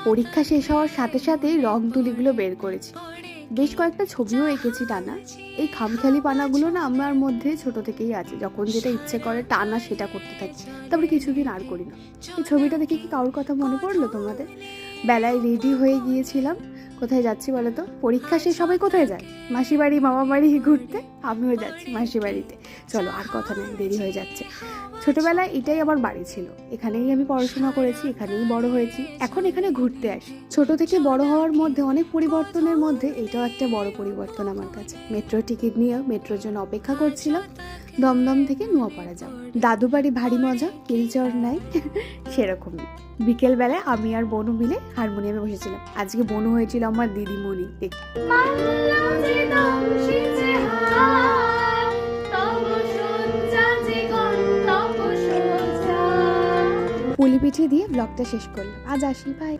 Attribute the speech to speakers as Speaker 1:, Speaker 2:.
Speaker 1: পরীক্ষা শেষ হওয়ার সাথে সাথেই রং তুলিগুলো বের করেছি, বেশ কয়েকটা ছবিও এঁকেছি টানা। এই খামখেয়ালি পানাগুলো না আমার মধ্যে ছোট থেকেই আছে, যখন যেটা ইচ্ছে করে টানা সেটা করতে থাকি, তারপরে কিছুদিন আর করি না। এই ছবিটা দেখে কি কারোর কথা মনে পড়লো তোমাদের? বেলায় রেডি হয়ে গিয়েছিলাম, কোথায় যাচ্ছি বলো তো? পরীক্ষা শেষ সবাই কোথায় যায়? মাসি বাড়ি, মামা বাড়ি ঘুরতে। আমিও যাচ্ছি মাসি বাড়িতে। চলো আর কথা নেই, দেরি হয়ে যাচ্ছে। ছোটবেলায় এটাই আমার বাড়ি ছিল, এখানেই আমি পড়াশোনা করেছি, এখানেই বড় হয়েছি, এখন এখানে ঘুরতে আসি। ছোট থেকে বড় হওয়ার মধ্যে অনেক পরিবর্তনের মধ্যে এটাও একটা বড় পরিবর্তন আমার কাছে। মেট্রো টিকিট নিয়ে মেট্রোর জন্য অপেক্ষা করছিলাম, দমদম থেকে নোয়াপাড়া যাব। দাদু বাড়ি ভারী মজা, কিলচর নাই সেরকমই। বিকেলবেলায় আমি আর বনু মিলে হারমোনিয়ামে বসেছিলাম। আজকে বনু হয়েছিল আমার দিদিমণি। পুলি পিঠে দিয়ে ব্লগটা শেষ করলাম। আজ আসি, বাই।